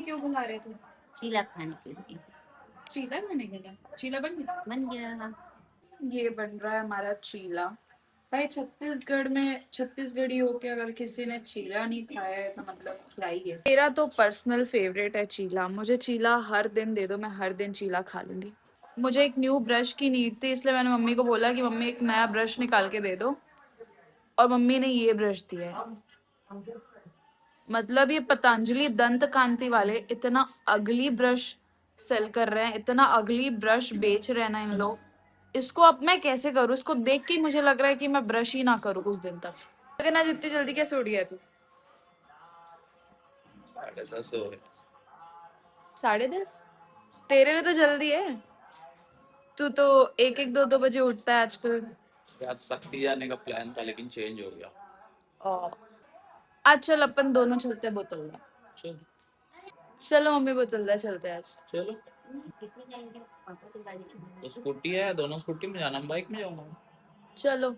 क्यों बुला रहे थे? चीला खाने के लिए। चीला खाने के लिए? चीला बन गया? बन गया। ये बन रहा है हमारा चीला। भाई छत्तीसगढ़ में छत्तीसगढ़ी होके अगर किसी ने चीला नहीं खाया है तो मतलब क्या ही है। मेरा तो पर्सनल फेवरेट है चीला। मुझे चीला हर दिन दे दो, मैं हर दिन चीला खा लूंगी। मुझे एक न्यू ब्रश की नीड थी, इसलिए मैंने मम्मी को बोला कि मम्मी एक नया ब्रश निकाल के दे दो, और मम्मी ने ये ब्रश दिया है। मतलब ये पतंजलि दंत कांति वाले इतना अगली ब्रश सेल कर रहे हैं, इतना अगली ब्रश बेच रहे हैं ना इन लोग। इसको अब मैं कैसे करूँ? इसको देख के ही मुझे लग रहा है कि मैं ब्रश ही ना करूँ कुछ दिन तक। लेकिन आज इतनी जल्दी कैसे उठ गया तू? 10:30 हो गए। 10:30? तेरे लिए तो जल्दी है। तू तो 1-1 2-2 बजे उठता है आजकल। आज सख्ती जाने का प्लान था लेकिन चेंज हो गया। आज चल अपन दोनों चलते हैं बोतलदा। चलो चलो मम्मी बोतलदा चलते हैं आज। चलो। किसमें जाएंगे? पापा की गाड़ी में। तो स्कूटी है, दोनों स्कूटी में जाना, बाइक में जाऊंगा। चलो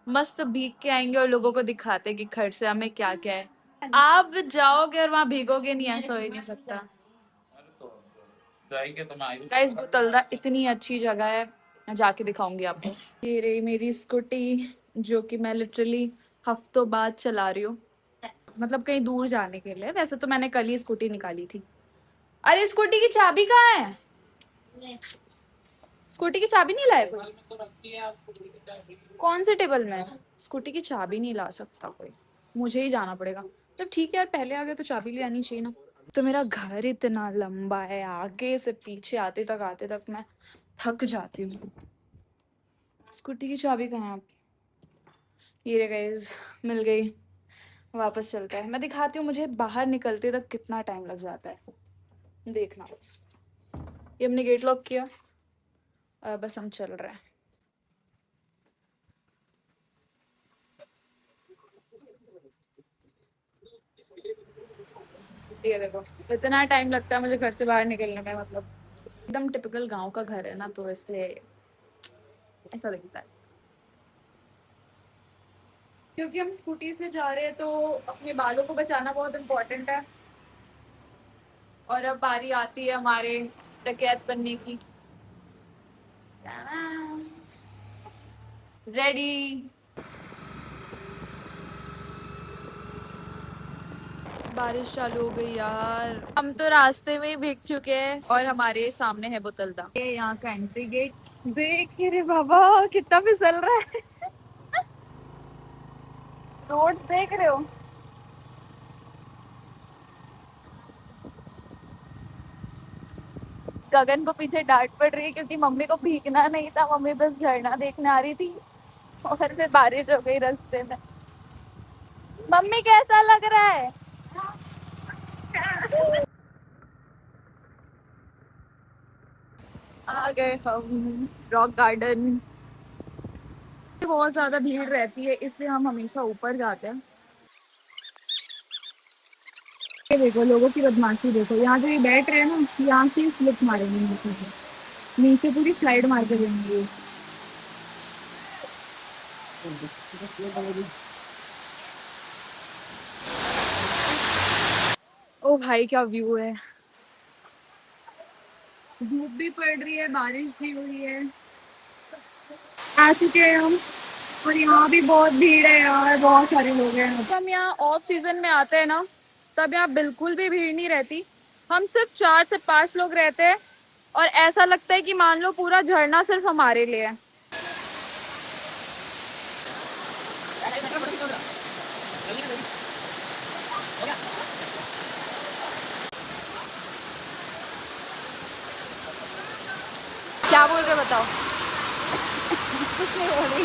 मस्त भीग के आएंगे और लोगों को दिखाते कि खरसा में क्या क्या है। आप जाओगे और वहां भीगोगे नहीं, ऐसा हो ही नहीं सकता। जाएंगे तो मैं आई। गाइस बुतलदा इतनी अच्छी जगह है, मैं जाके दिखाऊंगी आपको। ये रही मेरी स्कूटी, जो कि मैं लिटरली हफ्तों बाद चला रही हूँ, मतलब कहीं दूर जाने के लिए। वैसे तो मैंने कल ही स्कूटी निकाली थी। अरे स्कूटी की चाबी कहाँ है? स्कूटी की चाबी नहीं लाए कोई? कौन से टेबल में? स्कूटी की चाबी नहीं ला सकता कोई, मुझे ही जाना पड़ेगा। तो ठीक है यार, पहले आ गए तो चाबी ले आनी चाहिए ना। तो मेरा घर इतना लंबा है, आगे से पीछे आते तक मैं थक जाती हूँ। स्कूटी की चाबी कहाँ है आप? ये रे गाइस, मिल गई। वापस चलता है। मैं दिखाती हूँ मुझे बाहर निकलते तक कितना टाइम लग जाता है, देखना बस। ये हमने गेट लॉक किया, बस हम चल रहे हैं। ये देखो इतना टाइम लगता है मुझे घर से बाहर निकलने में। मतलब एकदम टिपिकल गांव का घर है ना, तो इसलिए ऐसा दिखता है। क्योंकि हम स्कूटी से जा रहे हैं तो अपने बालों को बचाना बहुत इम्पोर्टेंट है। और अब बारी आती है हमारे डकैत बनने की। रेडी। बारिश चालू हो गई यार, हम तो रास्ते में ही भीग चुके हैं और हमारे सामने है बोतलदा। ये यहाँ का एंट्री गेट देख रे बाबा, कितना फिसल रहा है। रोड देख रहे हो? गगन को पीछे डांट पड़ रही है क्योंकि मम्मी को भीगना नहीं था, मम्मी बस झरना देखने आ रही थी और फिर बारिश हो गई रास्ते में। मम्मी कैसा लग रहा है? आ गए हम रॉक गार्डन। बहुत ज्यादा भीड़ रहती है इसलिए हम हमेशा ऊपर जाते हैं। ये देखो लोगों की बदमाशी देखो, यहाँ जो ये बैठ रहे हैं ना, यहाँ से स्लिप मारेंगे नीचे से। नीचे पूरी स्लाइड मार के देंगे। ओ भाई क्या व्यू है। धूप भी पड़ रही है, बारिश भी हुई है। आ चुके हैं हम और यहाँ भी बहुत भीड़ है यार, बहुत सारे लोग हैं। तो हम यहाँ ऑफ सीजन में आते हैं ना, तब यहाँ बिल्कुल भी भीड़ नहीं रहती। हम सिर्फ 4 से 5 लोग रहते हैं और ऐसा लगता है कि मान लो पूरा झरना सिर्फ हमारे लिए है। क्या बोल रहे बताओ? कुछ नहीं बोल रही।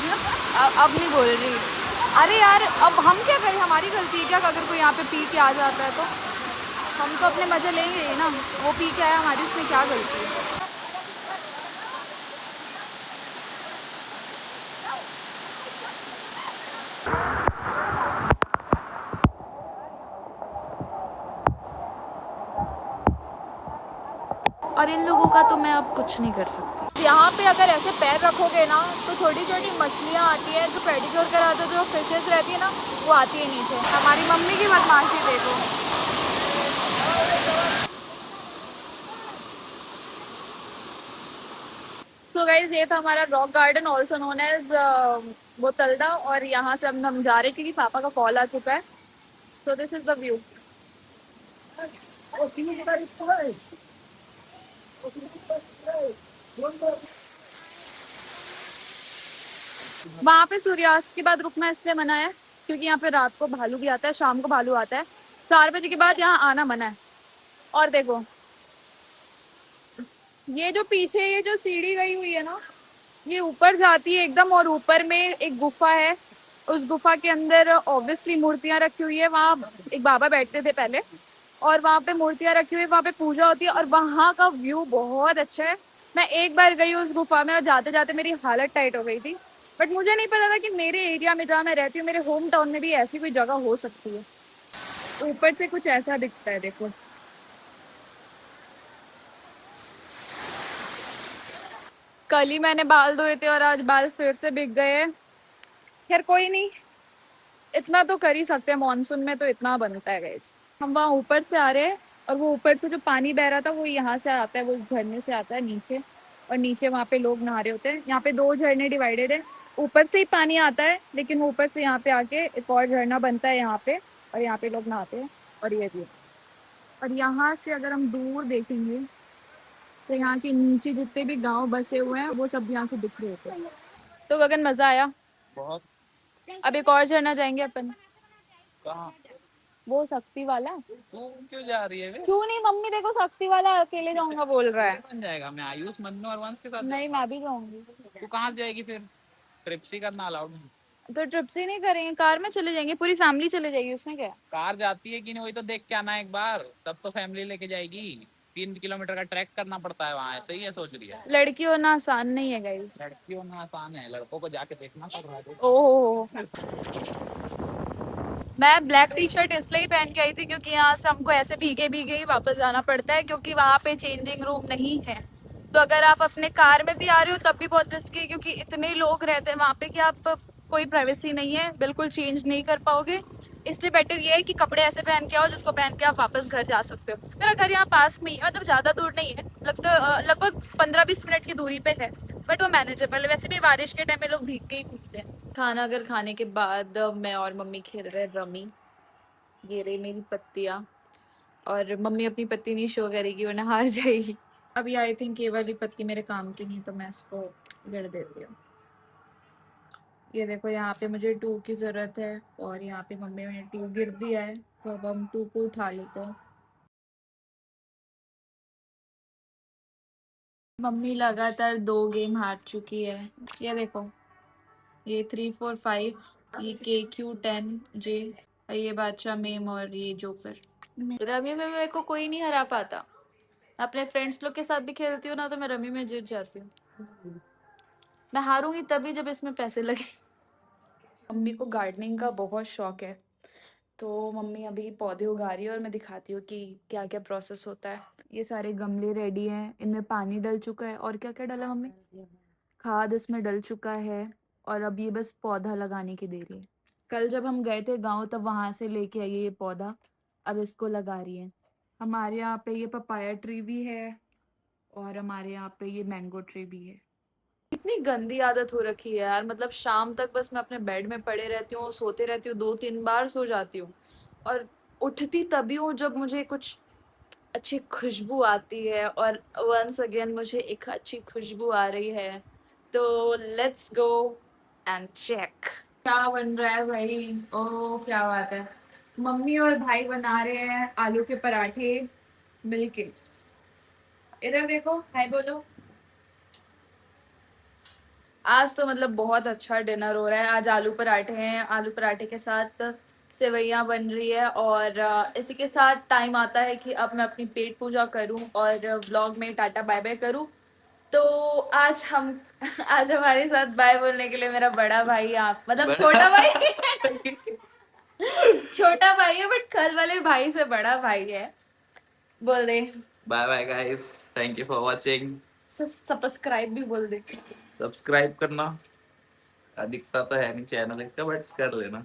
अब नहीं बोल रही। अरे यार अब हम क्या करें, हमारी गलती है क्या अगर कोई यहाँ पे पी के आ जाता है तो? हम तो अपने मजे लेंगे ही ना, वो पी के आया, हमारी उसमें क्या गलती है? और इन लोगों का तो मैं अब कुछ नहीं कर सकती। यहाँ पे अगर ऐसे पैर रखोगे ना तो छोटी छोटी मछलियाँ आती है, जो पेडिक्योर कराते जो फिशेस रहती है ना, वो आती है नीचे। हमारी मम्मी की बदमाशी देखो। सो गाइस ये था हमारा rock garden also known as बोतलदा, और यहाँ से हम जा रहे क्योंकि पापा का कॉल आ चुका है. So this is the view. वहां पे सूर्यास्त के बाद रुकना इसलिए मना है क्योंकि यहाँ पे रात को भालू भी आता है, शाम को भालू आता है. 4 बजे के बाद यहाँ आना मना है. और देखो ये जो पीछे ये जो सीढ़ी गई हुई है ना, ये ऊपर जाती है एकदम, और ऊपर में एक गुफा है. उस गुफा के अंदर ऑब्वियसली मूर्तियां रखी हुई है. वहाँ एक बाबा बैठते थे पहले, और वहाँ पे मूर्तियां रखी हुई है, वहाँ पे पूजा होती है, और वहाँ का व्यू बहुत अच्छा है. मैं एक बार गई उस गुफा में और जाते जाते मेरी हालत टाइट हो गई थी. बट मुझे नहीं पता था कि मेरे एरिया में जहाँ मैं रहती हूँ, मेरे होम टाउन में भी ऐसी कोई जगह हो सकती है. ऊपर से कुछ ऐसा दिखता है देखो. कल ही मैंने बाल धोए थे और आज बाल फिर से बिक गए हैं. खैर कोई नहीं, इतना तो कर ही सकते हैं, मानसून में तो इतना बनता है गाइस. हम वहाँ ऊपर से आ रहे हैं, और वो ऊपर से जो पानी बह रहा था वो यहाँ से आता है, वो झरने से आता है नीचे, और नीचे वहाँ पे लोग नहा रहे होते हैं. यहाँ पे 2 झरने डिवाइडेड है. ऊपर से ही पानी आता है, लेकिन वो ऊपर से यहाँ पे आके एक और झरना बनता है यहाँ पे, और यहाँ पे लोग नहाते हैं. और ये भी, और यहाँ से अगर हम दूर देखेंगे तो यहाँ के नीचे जितने भी गांव बसे हुए हैं वो सब यहाँ से दिख रहे होते हैं. तो गगन मजा आया बहुत. अब एक और झरना जाएंगे अपन. कहाँ? वो शक्ति वाला. तू क्यों जा रही है बे? क्यों नहीं, मम्मी देखो शक्ति वाला अकेले जाऊंगा बोल रहा है. बन जाएगा. मैं आयुष, मन्नू और वंश के साथ नहीं मैं भी जाऊंगी. तू कहाँ जाएगी फिर? ट्रिप्स ही करना अलाउड नहीं. तो ट्रिप से नहीं करेंगे, कार में चले जाएंगे, पूरी फैमिली चले जाएगी, उसमें क्या है? कार जाती है कि नहीं वही तो देख के आना एक बार, तब तो फैमिली लेके जाएगी. 3 किलोमीटर का ट्रैक करना पड़ता है वहाँ. ऐसे ही है, सोच रही है. लड़की होना आसान नहीं है गाइस. लड़कियों में आसान है, लड़कों को जाके देखना पड़ रहा है. ओह, मैं ब्लैक टी शर्ट इसलिए पहन के आई थी क्योंकि यहाँ से हमको ऐसे भीगे भीगे ही वापस जाना पड़ता है, क्योंकि वहाँ पे चेंजिंग रूम नहीं है. तो अगर आप अपने कार में भी आ रहे हो तब भी बहुत रिस्की है, क्योंकि इतने लोग रहते हैं वहाँ पे कि आप कोई प्राइवेसी नहीं है, बिल्कुल चेंज नहीं कर पाओगे. इसलिए बेटर ये है कि कपड़े ऐसे पहन के आओ जिसको पहन के आप वापस घर जा सकते हो. मेरा घर यहाँ पास में ही है, मतलब ज्यादा दूर नहीं है, लगभग 15-20 मिनट की दूरी पे है, बट वो मैनेजेबल है. वैसे भी बारिश के टाइम में लोग भीग के ही घूमते हैं. खाना अगर खाने के बाद मैं और मम्मी खेल रहे रमी. ये रही मेरी पत्तियाँ, और मम्मी अपनी पत्ती नहीं शो करेगी वरना हार जाएगी. अभी आई थिंक ये वाली पत्ती मेरे काम की नहीं, तो मैं इसको गिर देती हूँ. ये देखो यहाँ पे मुझे 2 की ज़रूरत है, और यहाँ पे मम्मी ने 2 गिर दिया है, तो अब हम 2 को उठा लेते हैं. मम्मी लगातार 2 गेम हार चुकी है. ये देखो, ये 3 4 5, ये KQ10J, ये बादशाह मेम, और ये जोकर. रमी में मेरे को कोई नहीं हरा पाता. अपने फ्रेंड्स लोग के साथ भी खेलती हूँ ना, तो मैं रमी में जीत जाती हूँ. मैं हारूंगी तभी जब इसमें पैसे लगे. मम्मी को गार्डनिंग का बहुत शौक है, तो मम्मी अभी पौधे उगा रही है, और मैं दिखाती हूँ कि क्या क्या प्रोसेस होता है. ये सारे गमले रेडी हैं, इनमें पानी डल चुका है. और क्या क्या डाला मम्मी? खाद इसमें डल चुका है, और अब ये बस पौधा लगाने की देरी है. कल जब हम गए थे गांव तब वहां से लेके आई है ये पौधा, अब इसको लगा रही है. हमारे यहाँ पे ये पपाया ट्री भी है, और हमारे यहाँ पे ये मैंगो ट्री भी है. इतनी गंदी आदत हो रखी है यार, मतलब शाम तक बस मैं अपने बेड में पड़े रहती हूँ, सोते रहती हूँ, 2-3 बार सो जाती हूँ, और उठती तभी हूँ जब मुझे कुछ अच्छी खुशबू आती है. और वंस अगेन मुझे एक अच्छी खुशबू आ रही है, तो लेट्स गो एंड चेक क्या बन रहा है भाई. ओह क्या बात है. मम्मी और भाई बना रहे हैं आलू के पराठे मिलके. इधर देखो, हाय बोलो. आज तो मतलब बहुत अच्छा डिनर हो रहा है. आज आलू पराठे हैं, आलू पराठे के साथ सेवइयाँ बन रही है, और इसी के साथ टाइम आता है कि अब मैं अपनी पेट पूजा करूं और व्लॉग में टाटा बाय बाय करूं. तो आज हम आज हमारे साथ बाय बोलने के लिए मेरा बड़ा भाई, आप मतलब छोटा भाई छोटा भाई है बट कल वाले भाई से बड़ा भाई है. बोल दे bye bye guys, thank you for watching. Subscribe भी बोल दे. सब्सक्राइब करना दिखता तो है नहीं चैनल इसका, बट कर लेना.